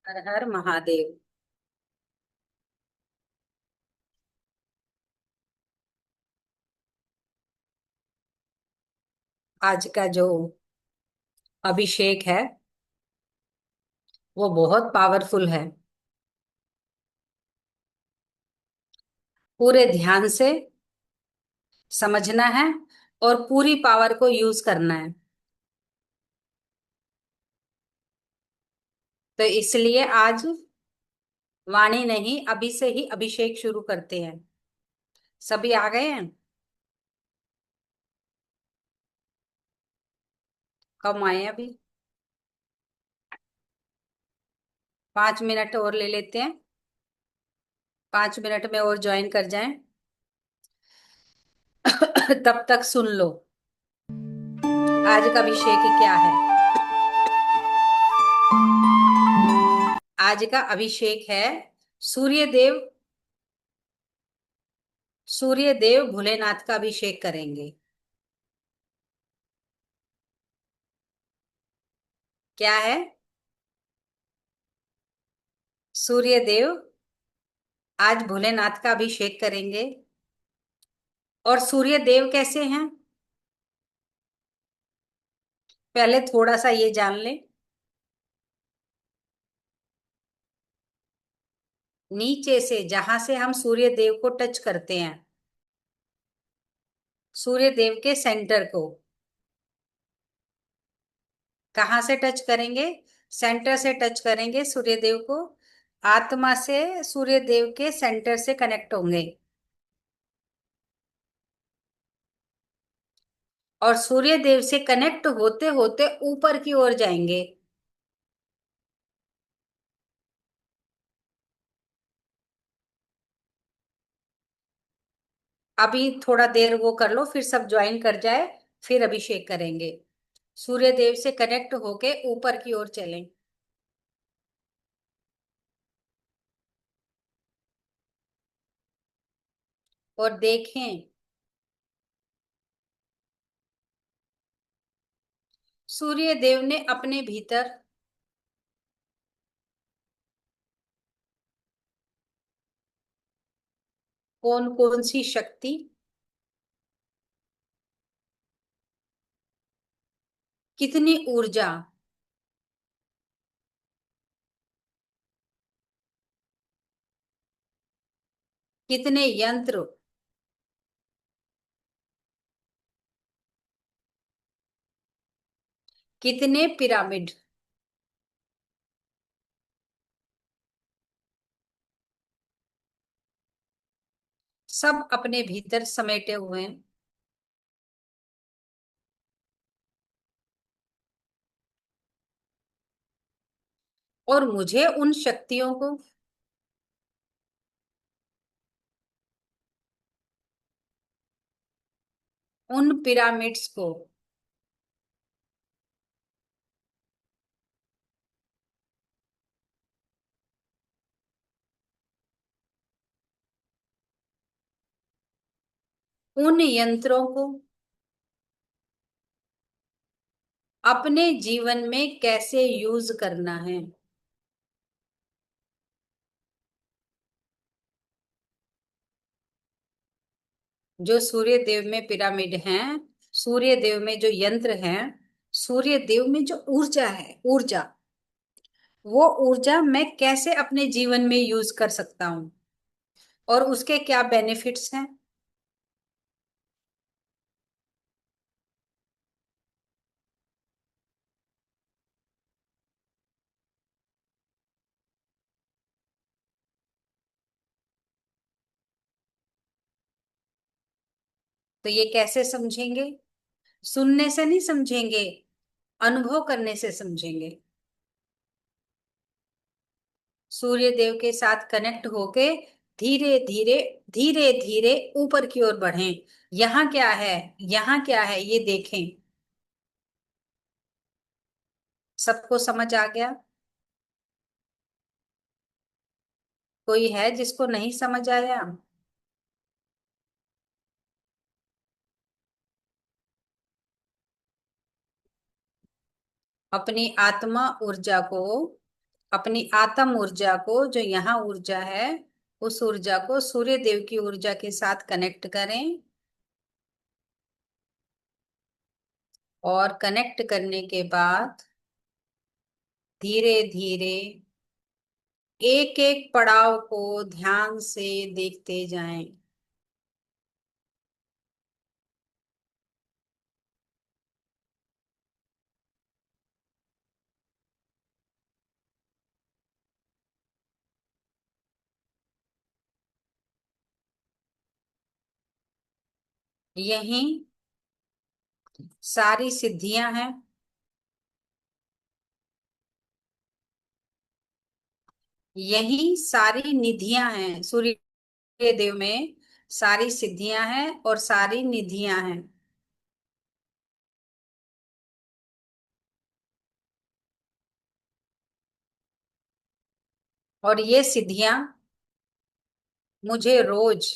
हर हर महादेव। आज का जो अभिषेक है वो बहुत पावरफुल है। पूरे ध्यान से समझना है और पूरी पावर को यूज करना है। तो इसलिए आज वाणी नहीं, अभी से ही अभिषेक शुरू करते हैं। सभी आ गए हैं? कम आए हैं अभी? 5 मिनट और ले लेते हैं। 5 मिनट में और ज्वाइन कर जाएं। तब तक सुन लो आज का अभिषेक क्या है। आज का अभिषेक है सूर्य देव। सूर्य देव भोलेनाथ का अभिषेक करेंगे। क्या है? सूर्य देव आज भोलेनाथ का अभिषेक करेंगे। और सूर्य देव कैसे हैं, पहले थोड़ा सा ये जान ले। नीचे से जहां से हम सूर्य देव को टच करते हैं, सूर्य देव के सेंटर को कहाँ से टच करेंगे? सेंटर से टच करेंगे सूर्य देव को। आत्मा से सूर्य देव के सेंटर से कनेक्ट होंगे और सूर्य देव से कनेक्ट होते होते ऊपर की ओर जाएंगे। अभी थोड़ा देर वो कर लो, फिर सब ज्वाइन कर जाए, फिर अभिषेक करेंगे। सूर्य देव से कनेक्ट होके ऊपर की ओर चलें और देखें सूर्य देव ने अपने भीतर कौन कौन सी शक्ति, कितनी ऊर्जा, कितने यंत्र, कितने पिरामिड, सब अपने भीतर समेटे हुए हैं। और मुझे उन शक्तियों को, उन पिरामिड्स को, उन यंत्रों को अपने जीवन में कैसे यूज करना है। जो सूर्य देव में पिरामिड हैं, सूर्य देव में जो यंत्र हैं, सूर्य देव में जो ऊर्जा है, ऊर्जा, वो ऊर्जा मैं कैसे अपने जीवन में यूज कर सकता हूँ और उसके क्या बेनिफिट्स हैं। तो ये कैसे समझेंगे? सुनने से नहीं समझेंगे, अनुभव करने से समझेंगे। सूर्य देव के साथ कनेक्ट होके धीरे धीरे, धीरे धीरे ऊपर की ओर बढ़ें। यहाँ क्या है, यहाँ क्या है, ये देखें। सबको समझ आ गया? कोई है जिसको नहीं समझ आया? अपनी आत्मा ऊर्जा को अपनी आत्म ऊर्जा को, जो यहाँ ऊर्जा है, उस ऊर्जा को सूर्य देव की ऊर्जा के साथ कनेक्ट करें। और कनेक्ट करने के बाद धीरे धीरे एक एक पड़ाव को ध्यान से देखते जाएं। यही सारी सिद्धियां हैं। यही सारी निधियां हैं। सूर्य देव में सारी सिद्धियां हैं और सारी निधियां हैं। और ये सिद्धियां मुझे रोज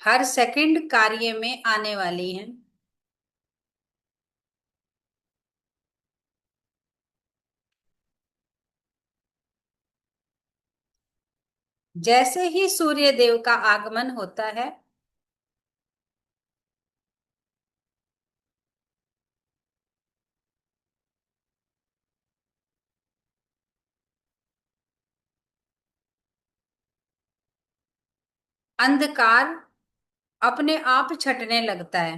हर सेकंड कार्य में आने वाली हैं। जैसे ही सूर्य देव का आगमन होता है, अंधकार अपने आप छटने लगता है।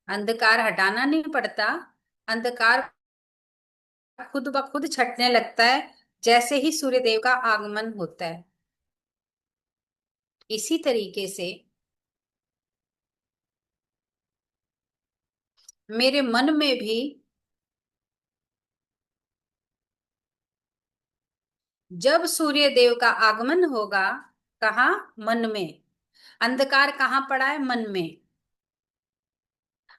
अंधकार हटाना नहीं पड़ता, अंधकार खुद ब खुद छटने लगता है जैसे ही सूर्य देव का आगमन होता है। इसी तरीके से मेरे मन में भी जब सूर्य देव का आगमन होगा, कहाँ? मन में। अंधकार कहाँ पड़ा है? मन में।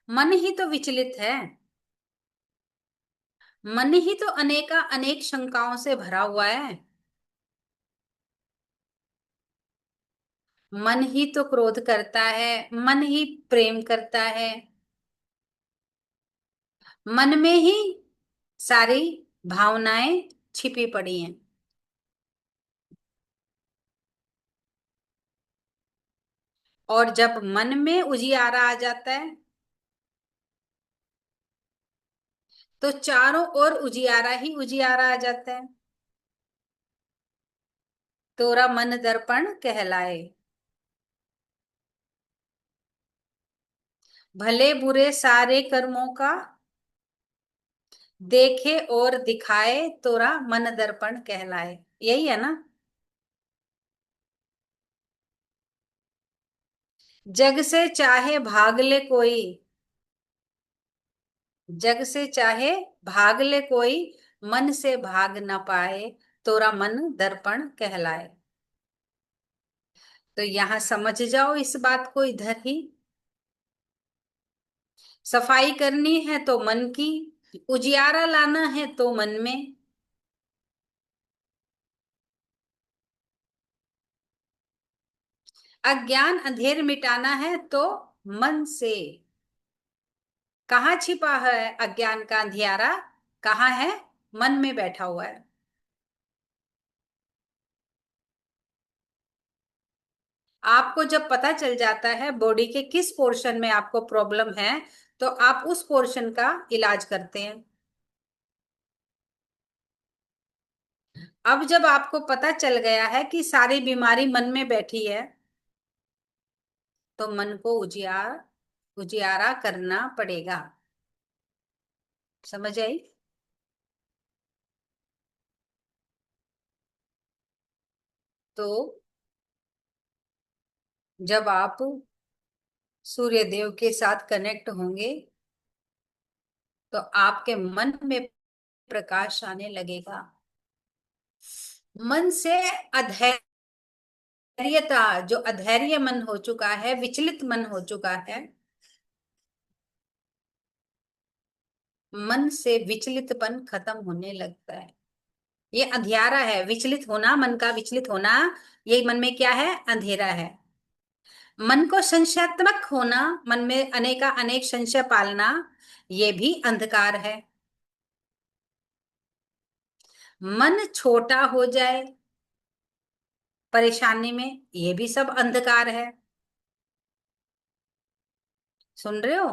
मन ही तो विचलित है। मन ही तो अनेका अनेक शंकाओं से भरा हुआ है। मन ही तो क्रोध करता है, मन ही प्रेम करता है। मन में ही सारी भावनाएं छिपी पड़ी हैं। और जब मन में उजियारा आ जाता है, तो चारों ओर उजियारा ही उजियारा आ जाता है। तोरा मन दर्पण कहलाए। भले बुरे सारे कर्मों का देखे और दिखाए, तोरा मन दर्पण कहलाए। यही है ना? जग से चाहे भाग ले कोई, जग से चाहे भाग ले कोई, मन से भाग न पाए, तोरा मन दर्पण कहलाए। तो यहां समझ जाओ इस बात को, इधर ही सफाई करनी है तो मन की, उजियारा लाना है तो मन में। अज्ञान अंधेर मिटाना है तो मन से। कहाँ छिपा है अज्ञान का अंधियारा? कहाँ है? मन में बैठा हुआ है। आपको जब पता चल जाता है बॉडी के किस पोर्शन में आपको प्रॉब्लम है, तो आप उस पोर्शन का इलाज करते हैं। अब जब आपको पता चल गया है कि सारी बीमारी मन में बैठी है, तो मन को उजियारा करना पड़ेगा। समझ आई? तो जब आप सूर्य देव के साथ कनेक्ट होंगे, तो आपके मन में प्रकाश आने लगेगा। मन से अधैर्यता, जो अधैर्य मन हो चुका है, विचलित मन हो चुका है, मन से विचलितपन खत्म होने लगता है। ये अंधियारा है, विचलित होना, मन का विचलित होना। ये मन में क्या है? अंधेरा है। मन को संशयात्मक होना, मन में अनेका अनेक संशय पालना, ये भी अंधकार है। मन छोटा हो जाए परेशानी में, ये भी सब अंधकार है। सुन रहे हो?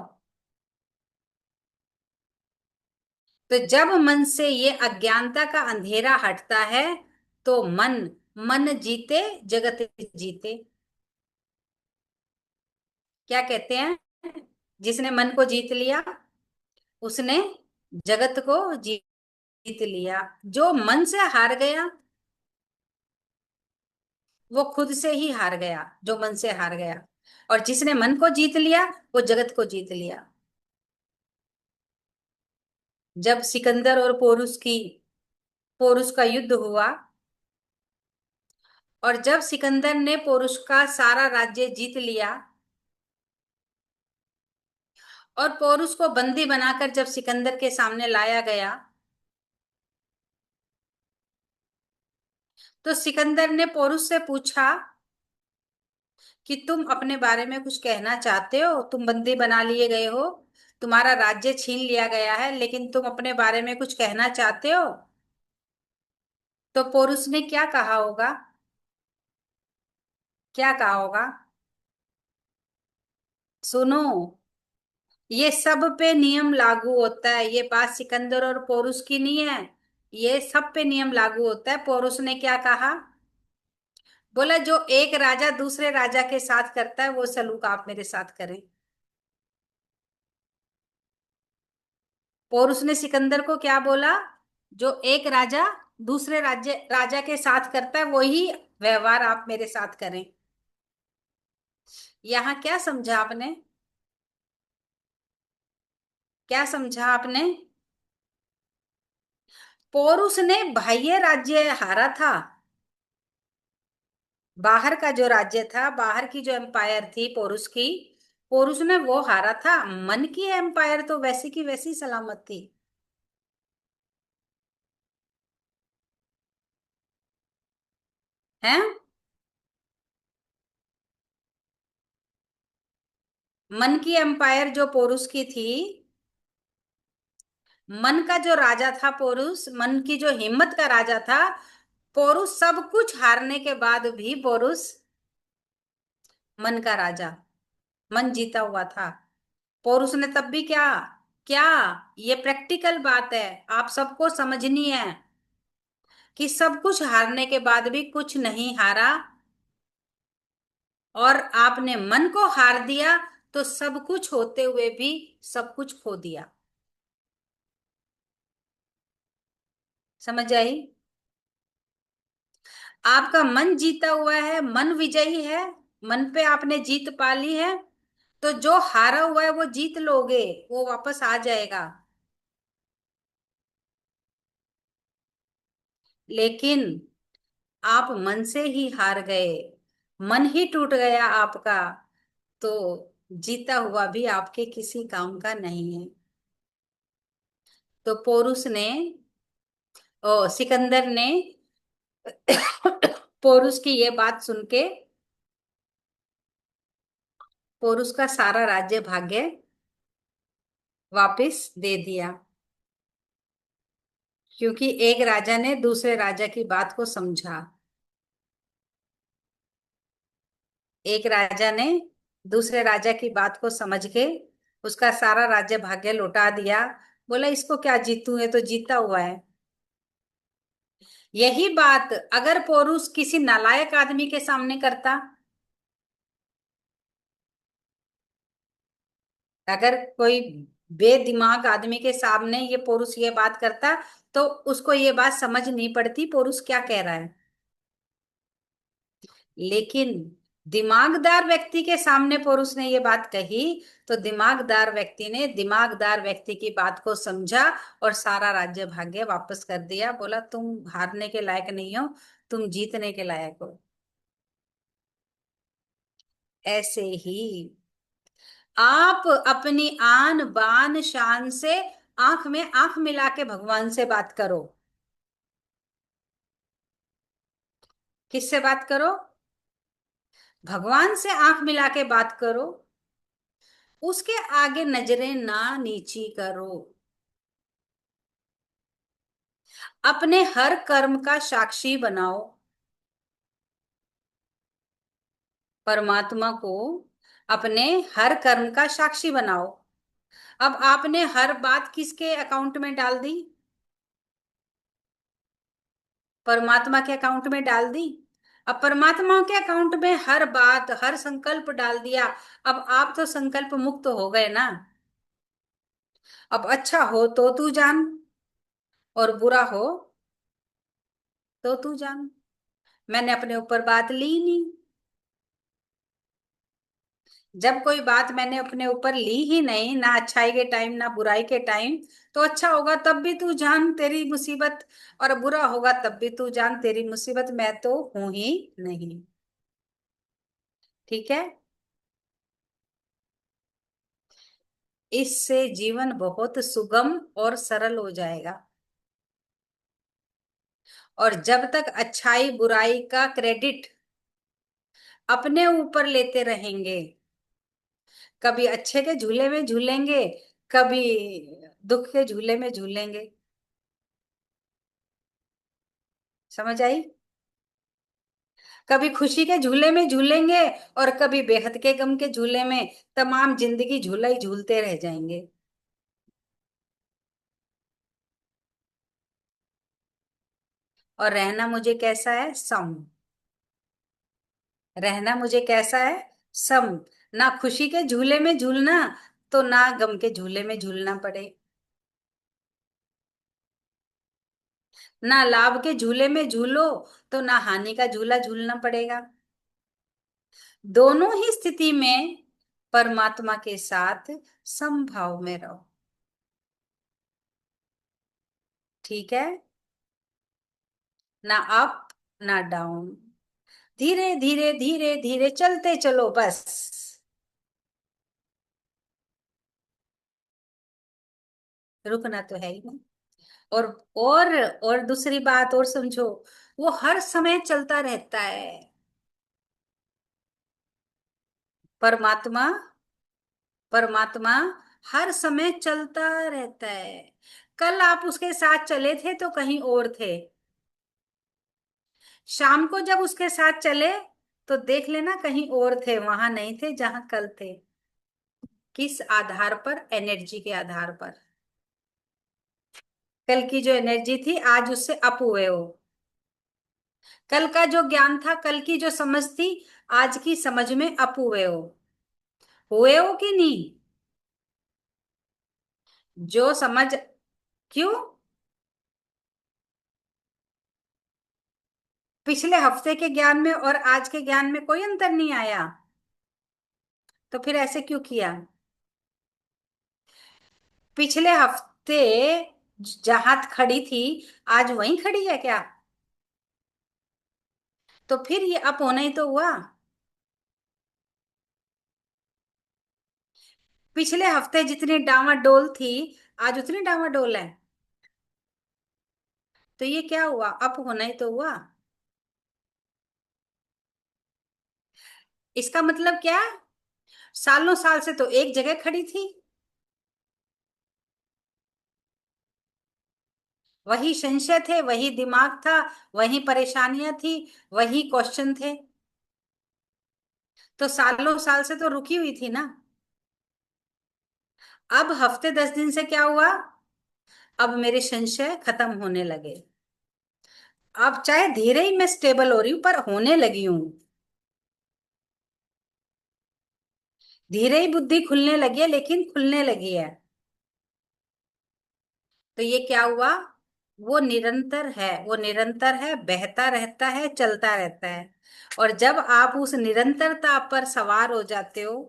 तो जब मन से ये अज्ञानता का अंधेरा हटता है, तो मन, मन जीते जगत जीते। क्या कहते हैं? जिसने मन को जीत लिया, उसने जगत को जीत लिया। जो मन से हार गया, वो खुद से ही हार गया, जो मन से हार गया। और जिसने मन को जीत लिया, वो जगत को जीत लिया। जब सिकंदर और पोरुस का युद्ध हुआ, और जब सिकंदर ने पोरुस का सारा राज्य जीत लिया, और पोरुस को बंदी बनाकर जब सिकंदर के सामने लाया गया, तो सिकंदर ने पोरुस से पूछा कि तुम अपने बारे में कुछ कहना चाहते हो? तुम बंदी बना लिए गए हो, तुम्हारा राज्य छीन लिया गया है, लेकिन तुम अपने बारे में कुछ कहना चाहते हो? तो पोरुस ने क्या कहा होगा? क्या कहा होगा? सुनो, ये सब पे नियम लागू होता है। ये बात सिकंदर और पोरुस की नहीं है, ये सब पे नियम लागू होता है। पोरुस ने क्या कहा? बोला, जो एक राजा दूसरे राजा के साथ करता है, वो सलूक आप मेरे साथ करें। पोरुस ने सिकंदर को क्या बोला? जो एक राजा दूसरे राज्य राजा के साथ करता है, वही व्यवहार आप मेरे साथ करें। यहाँ क्या समझा आपने? क्या समझा आपने? पोरुस ने बाह्य राज्य हारा था। बाहर का जो राज्य था, बाहर की जो एम्पायर थी पोरुस की, पोरुस ने वो हारा था। मन की एम्पायर तो वैसी की वैसी सलामत थी। हैं? मन की एम्पायर जो पोरुस की थी, मन का जो राजा था पोरुस, मन की जो हिम्मत का राजा था पोरुस, सब कुछ हारने के बाद भी पोरुस मन का राजा, मन जीता हुआ था। पोरुस ने तब भी क्या क्या, ये प्रैक्टिकल बात है, आप सबको समझनी है कि सब कुछ हारने के बाद भी कुछ नहीं हारा। और आपने मन को हार दिया, तो सब कुछ होते हुए भी सब कुछ खो दिया। समझ आई? आपका मन जीता हुआ है, मन विजयी है, मन पे आपने जीत पा ली है। तो जो हारा हुआ है वो जीत लोगे, वो वापस आ जाएगा। लेकिन आप मन से ही हार गए, मन ही टूट गया आपका, तो जीता हुआ भी आपके किसी काम का नहीं है। तो पोरुस ने, सिकंदर ने पोरुस की ये बात सुन के पोरुस का सारा राज्य भाग्य वापस दे दिया, क्योंकि एक राजा ने दूसरे राजा की बात को समझा। एक राजा ने दूसरे राजा की बात को समझ के उसका सारा राज्य भाग्य लौटा दिया। बोला, इसको क्या जीतू, है तो जीता हुआ है। यही बात अगर पोरुस किसी नालायक आदमी के सामने करता, अगर कोई बेदिमाग आदमी के सामने ये पोरुस ये बात करता, तो उसको ये बात समझ नहीं पड़ती पोरुस क्या कह रहा है। लेकिन दिमागदार व्यक्ति के सामने पुरुष ने ये बात कही, तो दिमागदार व्यक्ति ने दिमागदार व्यक्ति की बात को समझा और सारा राज्य भाग्य वापस कर दिया। बोला, तुम हारने के लायक नहीं हो, तुम जीतने के लायक हो। ऐसे ही आप अपनी आन बान शान से आंख में आंख मिला के भगवान से बात करो। किससे बात करो? भगवान से आंख मिला के बात करो, उसके आगे नजरें ना नीची करो। अपने हर कर्म का साक्षी बनाओ। परमात्मा को अपने हर कर्म का साक्षी बनाओ। अब आपने हर बात किसके अकाउंट में डाल दी? परमात्मा के अकाउंट में डाल दी। अब परमात्मा के अकाउंट में हर बात, हर संकल्प डाल दिया। अब आप तो संकल्प मुक्त हो गए ना। अब अच्छा हो तो तू जान, और बुरा हो तो तू जान। मैंने अपने ऊपर बात ली नहीं। जब कोई बात मैंने अपने ऊपर ली ही नहीं, ना अच्छाई के टाइम ना बुराई के टाइम, तो अच्छा होगा तब भी तू जान तेरी मुसीबत, और बुरा होगा तब भी तू जान तेरी मुसीबत, मैं तो हूं ही नहीं। ठीक है। इससे जीवन बहुत सुगम और सरल हो जाएगा। और जब तक अच्छाई बुराई का क्रेडिट अपने ऊपर लेते रहेंगे, कभी अच्छे के झूले में झूलेंगे, कभी दुख के झूले में झूलेंगे। समझ आई? कभी खुशी के झूले में झूलेंगे, और कभी बेहद के गम के झूले में। तमाम जिंदगी झूला ही झूलते रह जाएंगे। और रहना मुझे कैसा है? सम। रहना मुझे कैसा है? सम। ना खुशी के झूले में झूलना, तो ना गम के झूले में झूलना पड़े। ना लाभ के झूले में झूलो, तो ना हानि का झूला झूलना पड़ेगा। दोनों ही स्थिति में परमात्मा के साथ समभाव में रहो। ठीक है। ना अप ना डाउन। धीरे धीरे धीरे धीरे चलते चलो बस। रुकना तो है ही नहीं। और और दूसरी बात और समझो, वो हर समय चलता रहता है। परमात्मा, परमात्मा हर समय चलता रहता है। कल आप उसके साथ चले थे तो कहीं और थे। शाम को जब उसके साथ चले तो देख लेना कहीं और थे, वहां नहीं थे जहां कल थे। किस आधार पर? एनर्जी के आधार पर। कल की जो एनर्जी थी आज उससे अप हुए हो। कल का जो ज्ञान था, कल की जो समझ थी, आज की समझ में अप हुए हो। हुए हो कि नहीं? जो समझ। क्यों? पिछले हफ्ते के ज्ञान में और आज के ज्ञान में कोई अंतर नहीं आया। तो फिर ऐसे क्यों किया? पिछले हफ्ते जहां खड़ी थी, आज वहीं खड़ी है क्या? तो फिर ये अप होना ही तो हुआ। पिछले हफ्ते जितनी डामाडोल थी, आज उतनी डामाडोल है। तो ये क्या हुआ? अप होना ही तो हुआ। इसका मतलब क्या? सालों साल से तो एक जगह खड़ी थी। वही संशय थे, वही दिमाग था, वही परेशानियां थी, वही क्वेश्चन थे। तो सालों साल से तो रुकी हुई थी ना। अब हफ्ते 10 दिन से क्या हुआ? अब मेरे संशय खत्म होने लगे। अब चाहे धीरे ही मैं स्टेबल हो रही हूं, पर होने लगी हूं। धीरे ही बुद्धि खुलने लगी है, लेकिन खुलने लगी है। तो ये क्या हुआ? वो निरंतर है, वो निरंतर है, बहता रहता है, चलता रहता है। और जब आप उस निरंतरता पर सवार हो जाते हो,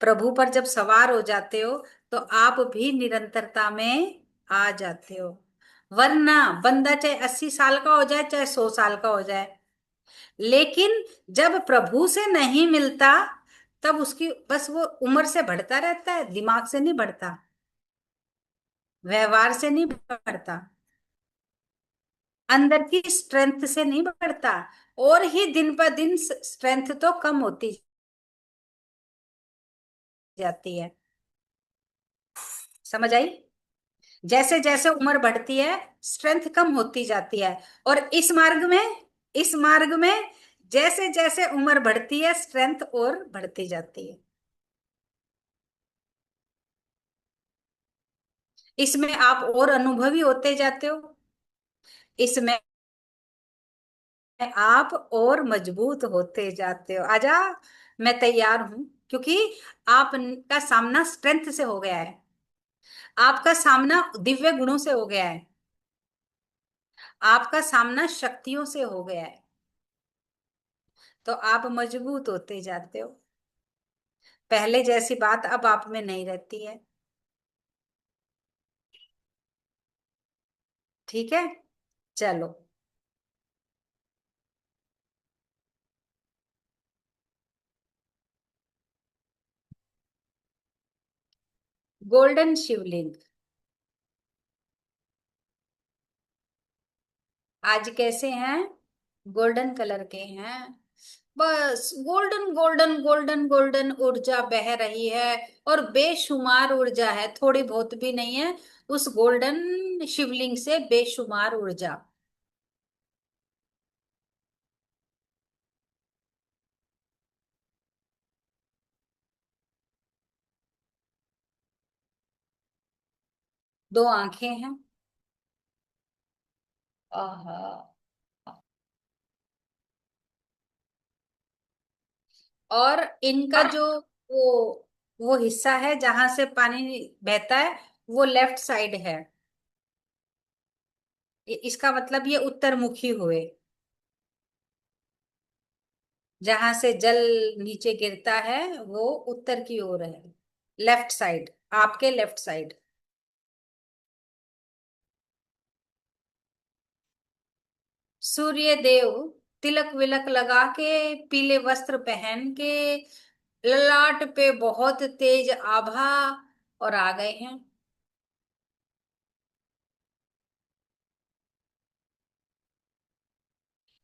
प्रभु पर जब सवार हो जाते हो, तो आप भी निरंतरता में आ जाते हो। वरना बंदा चाहे 80 साल का हो जाए, चाहे 100 साल का हो जाए, लेकिन जब प्रभु से नहीं मिलता, तब उसकी बस वो उम्र से बढ़ता रहता है, दिमाग से नहीं बढ़ता, व्यवहार से नहीं बढ़ता। अंदर की स्ट्रेंथ से नहीं बढ़ता, और ही दिन पर दिन स्ट्रेंथ तो कम होती जाती है। समझ आई? जैसे जैसे उम्र बढ़ती है स्ट्रेंथ कम होती जाती है, और इस मार्ग में जैसे जैसे उम्र बढ़ती है स्ट्रेंथ और बढ़ती जाती है। इसमें आप और अनुभवी होते जाते हो, इसमें आप और मजबूत होते जाते हो। आजा, मैं तैयार हूं, क्योंकि आपका सामना स्ट्रेंथ से हो गया है, आपका सामना दिव्य गुणों से हो गया है, आपका सामना शक्तियों से हो गया है, तो आप मजबूत होते जाते हो। पहले जैसी बात अब आप में नहीं रहती है। ठीक है, चलो। गोल्डन शिवलिंग आज कैसे हैं? गोल्डन कलर के हैं। बस गोल्डन गोल्डन गोल्डन गोल्डन ऊर्जा बह रही है, और बेशुमार ऊर्जा है, थोड़ी बहुत भी नहीं है। उस गोल्डन शिवलिंग से बेशुमार ऊर्जा। दो आंखें हैं। आहा। और इनका जो वो हिस्सा है जहां से पानी बहता है, वो लेफ्ट साइड है। इसका मतलब ये उत्तर मुखी हुए। जहां से जल नीचे गिरता है वो उत्तर की ओर है, लेफ्ट साइड, आपके लेफ्ट साइड। सूर्य देव तिलक विलक लगा के, पीले वस्त्र पहन के, ललाट पे बहुत तेज आभा, और आ गए हैं।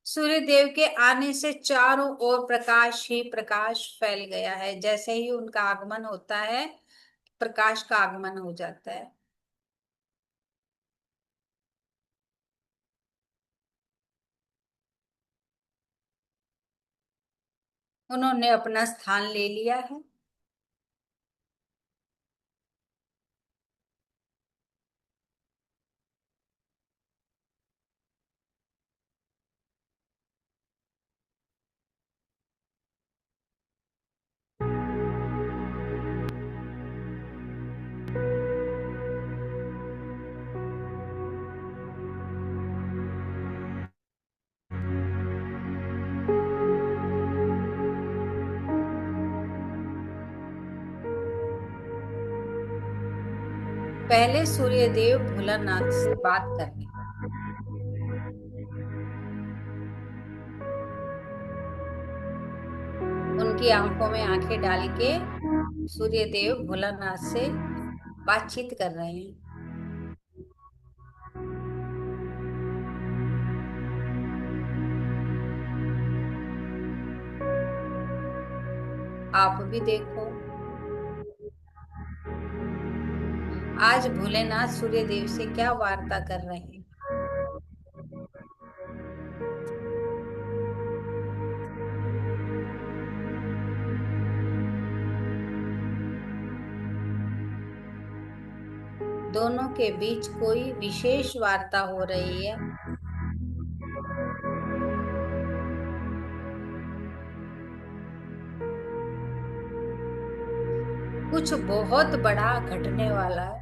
सूर्य देव के आने से चारों ओर प्रकाश ही प्रकाश फैल गया है। जैसे ही उनका आगमन होता है प्रकाश का आगमन हो जाता है। उन्होंने अपना स्थान ले लिया है। पहले सूर्य देव भोलानाथ से बात कर ले। उनकी आंखों में आंखें डाल के सूर्य देव भोलानाथ से बातचीत कर रहे हैं। आप भी देखो, आज भोलेनाथ सूर्य देव से क्या वार्ता कर रहे हैं। दोनों के बीच कोई विशेष वार्ता हो रही है। कुछ बहुत बड़ा घटने वाला है।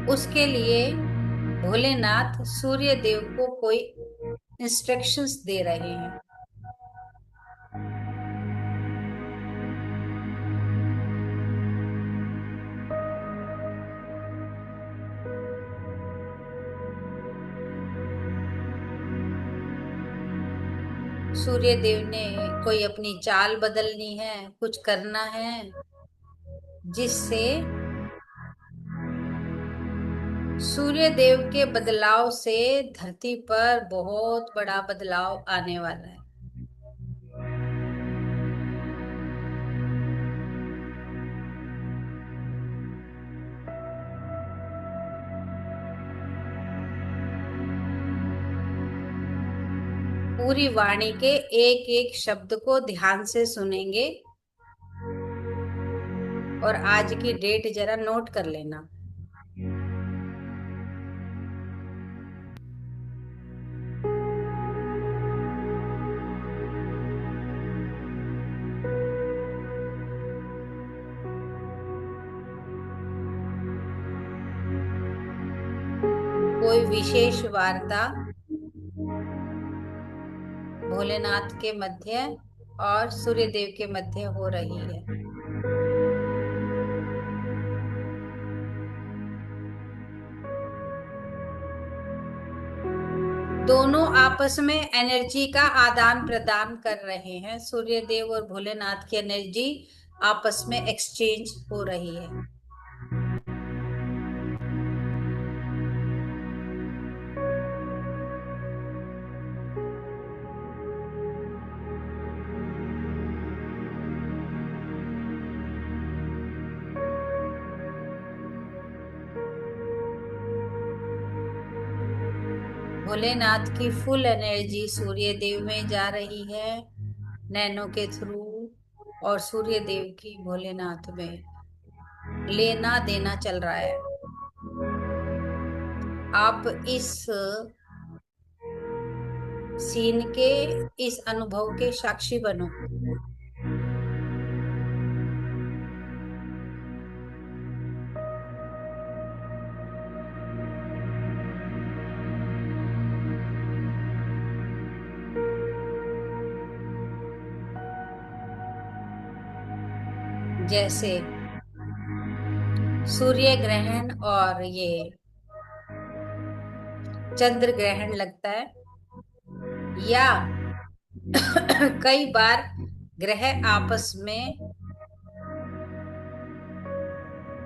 उसके लिए भोलेनाथ सूर्य देव को कोई इंस्ट्रक्शंस दे रहे हैं। सूर्य देव ने कोई अपनी चाल बदलनी है, कुछ करना है। जिससे सूर्य देव के बदलाव से धरती पर बहुत बड़ा बदलाव आने वाला है। पूरी वाणी के एक एक शब्द को ध्यान से सुनेंगे और आज की डेट जरा नोट कर लेना। कोई विशेष वार्ता भोलेनाथ के मध्य और सूर्यदेव के मध्य हो रही है। दोनों आपस में एनर्जी का आदान प्रदान कर रहे हैं। सूर्यदेव और भोलेनाथ की एनर्जी आपस में एक्सचेंज हो रही है। भोलेनाथ की फुल एनर्जी सूर्य देव में जा रही है नैनो के थ्रू, और सूर्य देव की भोलेनाथ में लेना देना चल रहा है। आप इस सीन के, इस अनुभव के साक्षी बनो। जैसे सूर्य ग्रहण और ये चंद्र ग्रहण लगता है, या कई बार ग्रह आपस में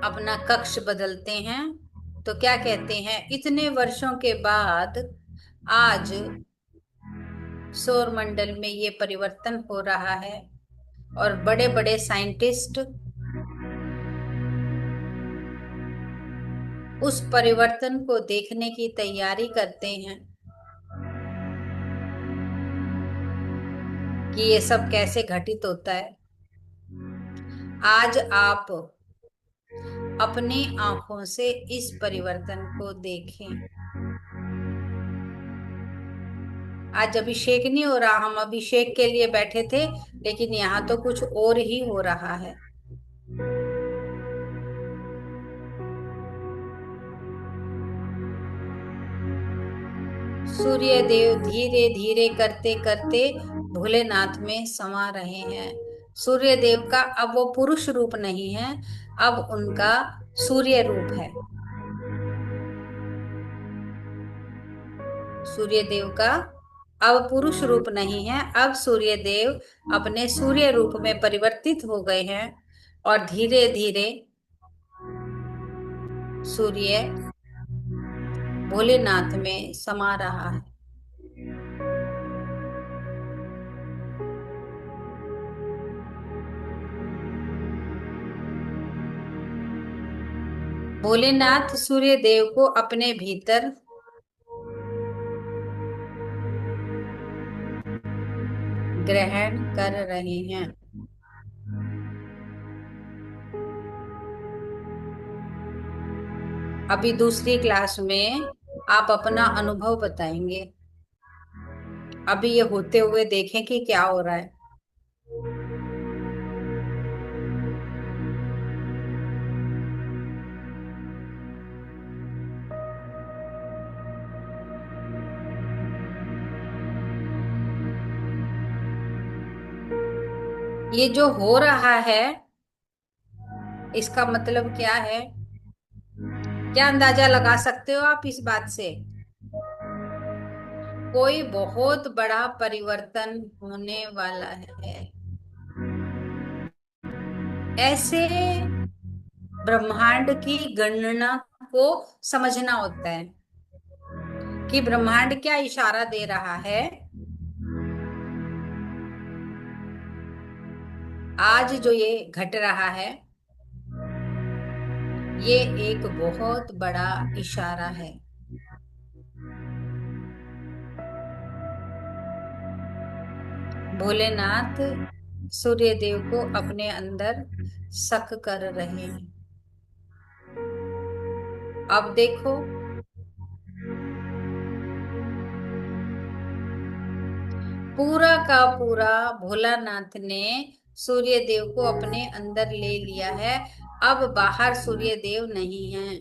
अपना कक्ष बदलते हैं, तो क्या कहते हैं, इतने वर्षों के बाद आज सौर मंडल में ये परिवर्तन हो रहा है और बड़े बड़े साइंटिस्ट उस परिवर्तन को देखने की तैयारी करते हैं कि ये सब कैसे घटित होता है। आज आप अपनी आंखों से इस परिवर्तन को देखें। आज अभिषेक नहीं हो रहा, हम अभिषेक के लिए बैठे थे, लेकिन यहाँ तो कुछ और ही हो रहा है। सूर्य देव धीरे धीरे करते करते भोलेनाथ में समा रहे हैं। सूर्य देव का अब वो पुरुष रूप नहीं है, अब उनका सूर्य रूप है। सूर्य देव का अब पुरुष रूप नहीं है, अब सूर्य देव अपने सूर्य रूप में परिवर्तित हो गए हैं और धीरे धीरे सूर्य भोलेनाथ में समा रहा है। भोलेनाथ सूर्य देव को अपने भीतर ग्रहण कर रहे हैं। अभी दूसरी क्लास में आप अपना अनुभव बताएंगे। अभी ये होते हुए देखें कि क्या हो रहा है। ये जो हो रहा है, इसका मतलब क्या है? क्या अंदाजा लगा सकते हो आप इस बात से? कोई बहुत बड़ा परिवर्तन होने वाला है। ऐसे ब्रह्मांड की गणना को समझना होता है कि ब्रह्मांड क्या इशारा दे रहा है। आज जो ये घट रहा है, ये एक बहुत बड़ा इशारा है। भोलेनाथ सूर्य देव को अपने अंदर शक कर रहे हैं। अब देखो, पूरा का पूरा भोलानाथ ने सूर्य देव को अपने अंदर ले लिया है। अब बाहर सूर्य देव नहीं है।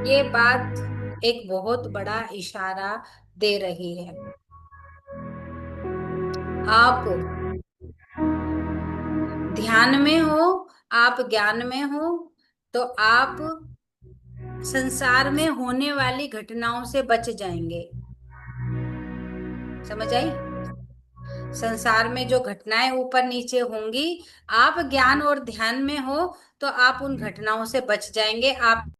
ये बात एक बहुत बड़ा इशारा दे रही है। आप ध्यान में हो, आप ज्ञान में हो, तो आप संसार में होने वाली घटनाओं से बच जाएंगे। समझ आई? संसार में जो घटनाएं ऊपर नीचे होंगी, आप ज्ञान और ध्यान में हो तो आप उन घटनाओं से बच जाएंगे। आप